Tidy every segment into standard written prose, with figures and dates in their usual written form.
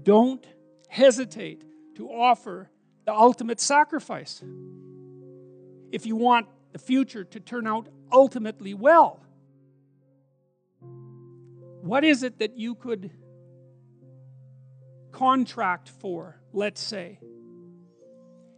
don't hesitate to offer the ultimate sacrifice if you want the future to turn out ultimately well. What is it that you could contract for, let's say,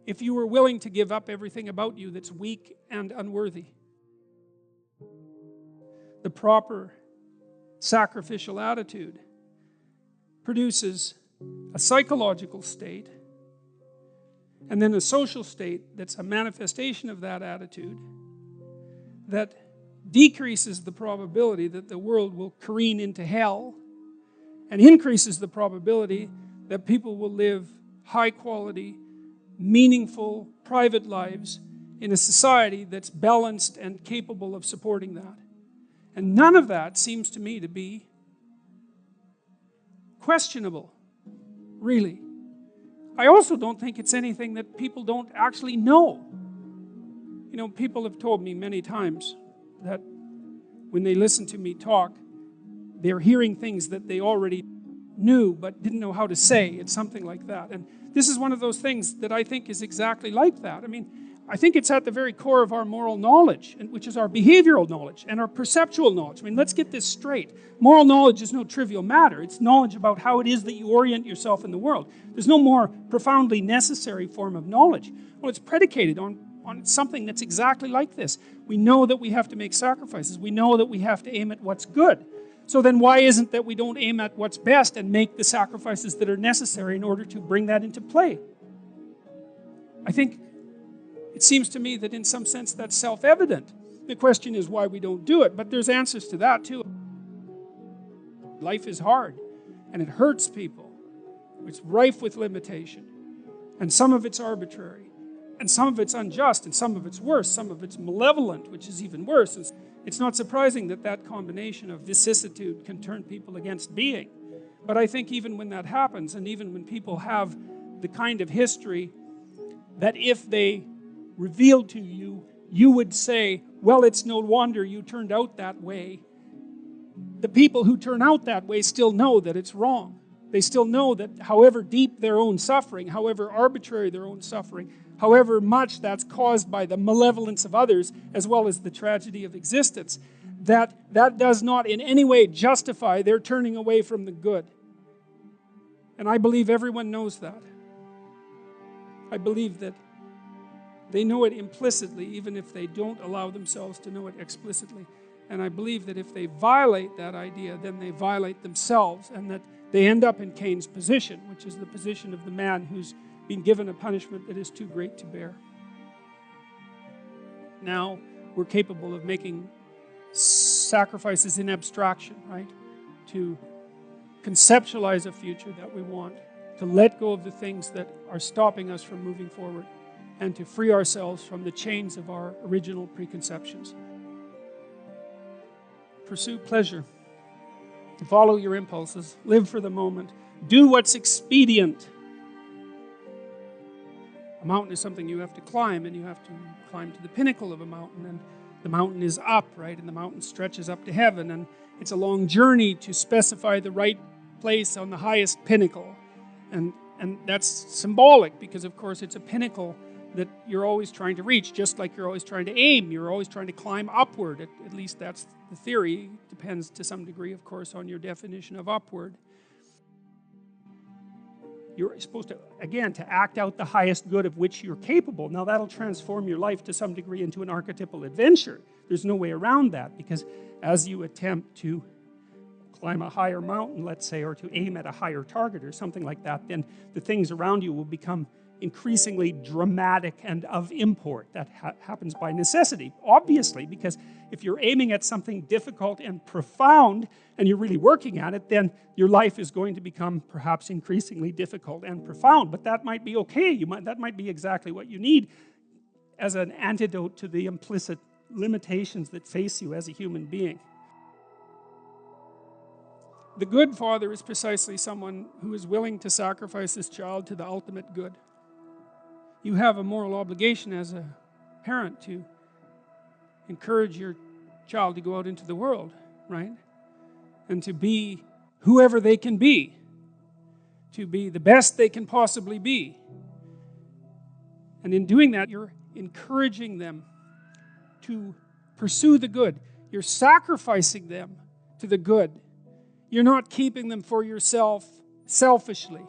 if you were willing to give up everything about you that's weak and unworthy? The proper sacrificial attitude produces a psychological state and then a social state that's a manifestation of that attitude that decreases the probability that the world will careen into hell and increases the probability that people will live high quality, meaningful, private lives in a society that's balanced and capable of supporting that. And none of that seems to me to be questionable, really. I also don't think it's anything that people don't actually know. You know, people have told me many times that when they listen to me talk, they're hearing things that they already knew but didn't know how to say. It's something like that. And this is one of those things that I think is exactly like that. I mean, I think it's at the very core of our moral knowledge, which is our behavioral knowledge and our perceptual knowledge. I mean, let's get this straight. Moral knowledge is no trivial matter. It's knowledge about how it is that you orient yourself in the world. There's no more profoundly necessary form of knowledge. Well, it's predicated on something that's exactly like this. We know that we have to make sacrifices. We know that we have to aim at what's good. So then why isn't that we don't aim at what's best and make the sacrifices that are necessary in order to bring that into play? I think it seems to me that in some sense that's self-evident. The question is why we don't do it, but there's answers to that too. Life is hard and it hurts people. It's rife with limitation. And some of it's arbitrary. And some of it's unjust, and some of it's worse. Some of it's malevolent, which is even worse. It's not surprising that that combination of vicissitude can turn people against being. But I think even when that happens, and even when people have the kind of history that if they revealed to you, you would say, well, it's no wonder you turned out that way. The people who turn out that way still know that it's wrong. They still know that however deep their own suffering, however arbitrary their own suffering, however much that's caused by the malevolence of others, as well as the tragedy of existence, that does not in any way justify their turning away from the good. And I believe everyone knows that. I believe that they know it implicitly, even if they don't allow themselves to know it explicitly. And I believe that if they violate that idea, then they violate themselves, and that they end up in Cain's position, which is the position of the man who's been given a punishment that is too great to bear. Now we're capable of making sacrifices in abstraction, right? To conceptualize a future that we want, to let go of the things that are stopping us from moving forward, and to free ourselves from the chains of our original preconceptions. Pursue pleasure. Follow your impulses. Live for the moment. Do what's expedient. A mountain is something you have to climb, and you have to climb to the pinnacle of a mountain, and the mountain is up, right? And the mountain stretches up to heaven, and it's a long journey to specify the right place on the highest pinnacle. And that's symbolic because, of course, it's a pinnacle that you're always trying to reach, just like you're always trying to aim. You're always trying to climb upward. At least that's the theory. Depends to some degree, of course, on your definition of upward. You're supposed to, again, to act out the highest good of which you're capable. Now that'll transform your life to some degree into an archetypal adventure. There's no way around that, because as you attempt to climb a higher mountain, let's say, or to aim at a higher target or something like that, then the things around you will become increasingly dramatic and of import. That happens by necessity, obviously, because if you're aiming at something difficult and profound and you're really working at it, then your life is going to become perhaps increasingly difficult and profound. But that might be okay. That might be exactly what you need as an antidote to the implicit limitations that face you as a human being. The good father is precisely someone who is willing to sacrifice his child to the ultimate good. You have a moral obligation as a parent to encourage your child to go out into the world, right? And to be whoever they can be. to be the best they can possibly be. And in doing that, you're encouraging them to pursue the good. You're sacrificing them to the good. You're not keeping them for yourself selfishly.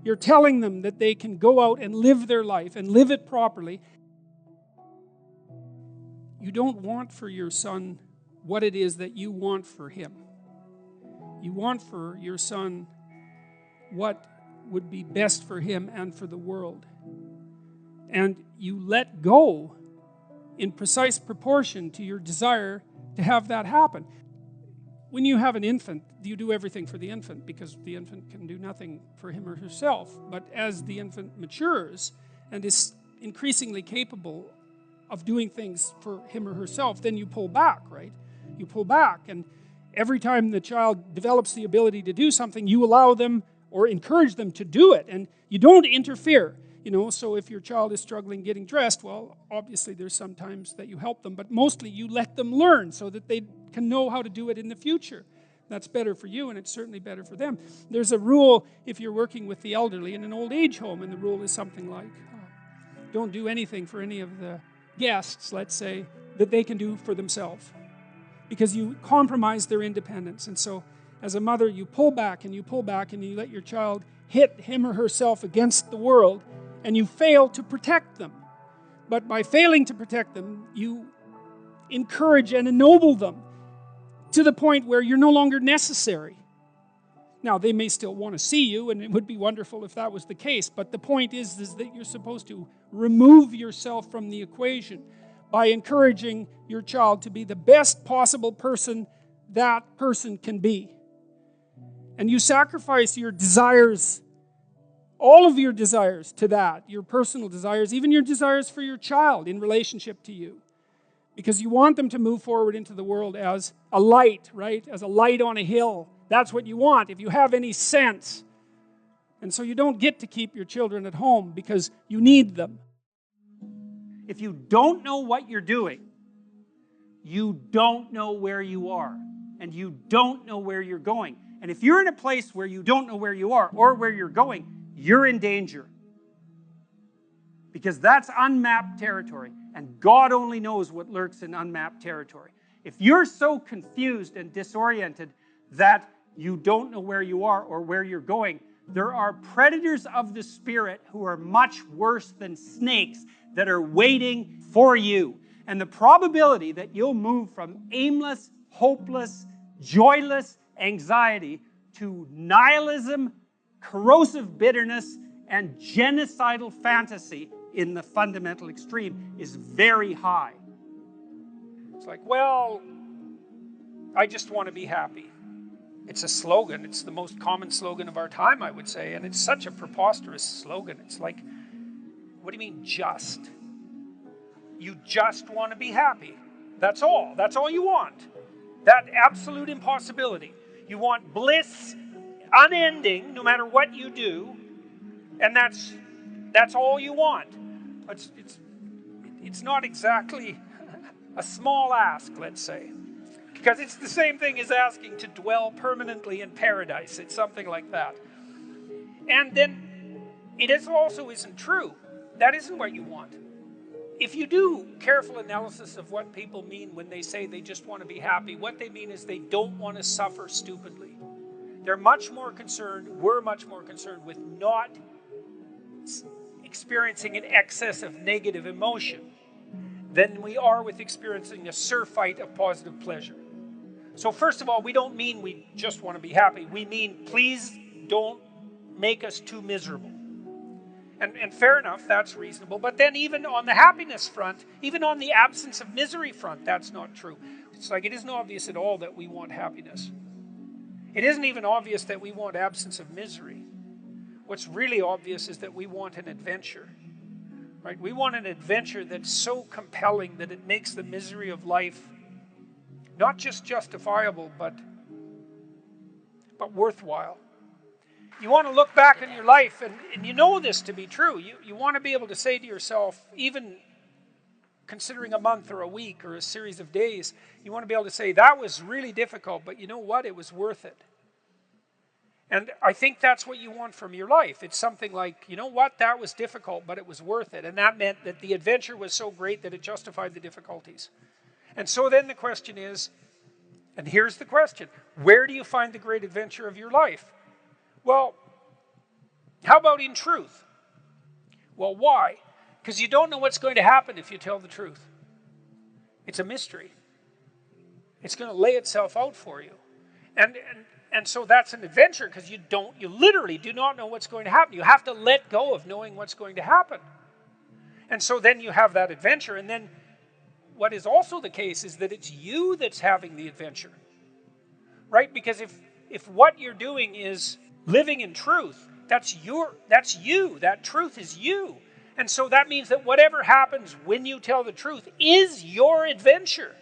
You're telling them that they can go out and live their life and live it properly. You don't want for your son what it is that you want for him. You want for your son what would be best for him and for the world. And you let go in precise proportion to your desire to have that happen. When you have an infant, you do everything for the infant because the infant can do nothing for him or herself. But as the infant matures and is increasingly capable of doing things for him or herself, then you pull back, right? You pull back, and every time the child develops the ability to do something, you allow them or encourage them to do it, and you don't interfere. So if your child is struggling getting dressed, well, obviously there's some times that you help them, but mostly you let them learn so that they can know how to do it in the future. That's better for you, and it's certainly better for them. There's a rule if you're working with the elderly in an old age home, and the rule is something like, don't do anything for any of the guests, let's say, that they can do for themselves, because you compromise their independence. And so as a mother, you pull back and you pull back, and you let your child hit him or herself against the world, and you fail to protect them. But by failing to protect them, you encourage and ennoble them to the point where you're no longer necessary. Now, they may still want to see you, and it would be wonderful if that was the case, but the point is that you're supposed to remove yourself from the equation by encouraging your child to be the best possible person that person can be. And you sacrifice your desires, all of your desires to that, your personal desires, even your desires for your child in relationship to you. Because you want them to move forward into the world as a light, right? As a light on a hill. That's what you want, if you have any sense. And so you don't get to keep your children at home because you need them. If you don't know what you're doing, you don't know where you are, and you don't know where you're going. And if you're in a place where you don't know where you are or where you're going, you're in danger. Because that's unmapped territory, and God only knows what lurks in unmapped territory. If you're so confused and disoriented that you don't know where you are or where you're going, there are predators of the spirit who are much worse than snakes that are waiting for you. And the probability that you'll move from aimless, hopeless, joyless anxiety to nihilism, corrosive bitterness, and genocidal fantasy in the fundamental extreme is very high. It's like, well, I just want to be happy. It's a slogan. It's the most common slogan of our time, I would say, and it's such a preposterous slogan. It's like, what do you mean just? You just want to be happy. That's all. That's all you want. That absolute impossibility. You want bliss unending, no matter what you do, and that's all you want. It's not exactly a small ask, let's say, because it's the same thing as asking to dwell permanently in paradise. It's something like that. And then it also isn't true. That isn't what you want. If you do careful analysis of what people mean when they say they just want to be happy, what they mean is they don't want to suffer stupidly. We're much more concerned with not experiencing an excess of negative emotion than we are with experiencing a surfeit of positive pleasure. So first of all, we don't mean we just want to be happy. We mean, please don't make us too miserable. And fair enough, that's reasonable. But then even on the happiness front, even on the absence of misery front, that's not true. It's like it isn't obvious at all that we want happiness. It isn't even obvious that we want absence of misery. What's really obvious is that we want an adventure. Right? We want an adventure that's so compelling that it makes the misery of life not just justifiable, but worthwhile. You want to look back in your life, and you know this to be true. You want to be able to say to yourself, even considering a month or a week or a series of days, you want to be able to say, that was really difficult, but you know what? It was worth it. And I think that's what you want from your life. It's something like, you know what, that was difficult, but it was worth it. And that meant that the adventure was so great that it justified the difficulties. And so then the question is, and here's the question, where do you find the great adventure of your life? Well, how about in truth? Well, why? Because you don't know what's going to happen if you tell the truth. It's a mystery. It's going to lay itself out for you. And so that's an adventure, because you literally do not know what's going to happen. You have to let go of knowing what's going to happen. And so then you have that adventure, and then what is also the case is that it's you that's having the adventure. Right? Because if what you're doing is living in truth, that's you. That truth is you. And so that means that whatever happens when you tell the truth is your adventure.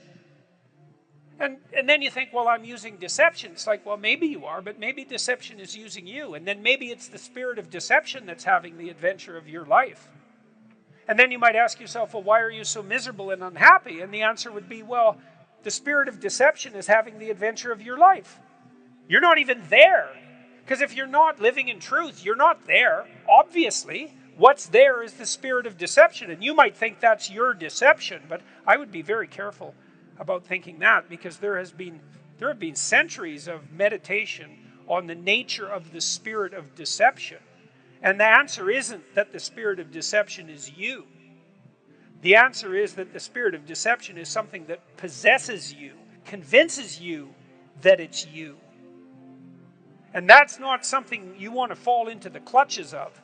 And then you think, well, I'm using deception. It's like, well, maybe you are, but maybe deception is using you. And then maybe it's the spirit of deception that's having the adventure of your life. And then you might ask yourself, well, why are you so miserable and unhappy? And the answer would be, well, the spirit of deception is having the adventure of your life. You're not even there. Because if you're not living in truth, you're not there, obviously. What's there is the spirit of deception. And you might think that's your deception, but I would be very careful about thinking that, because there have been centuries of meditation on the nature of the spirit of deception. And the answer isn't that the spirit of deception is you. The answer is that the spirit of deception is something that possesses you, convinces you that it's you. And that's not something you want to fall into the clutches of.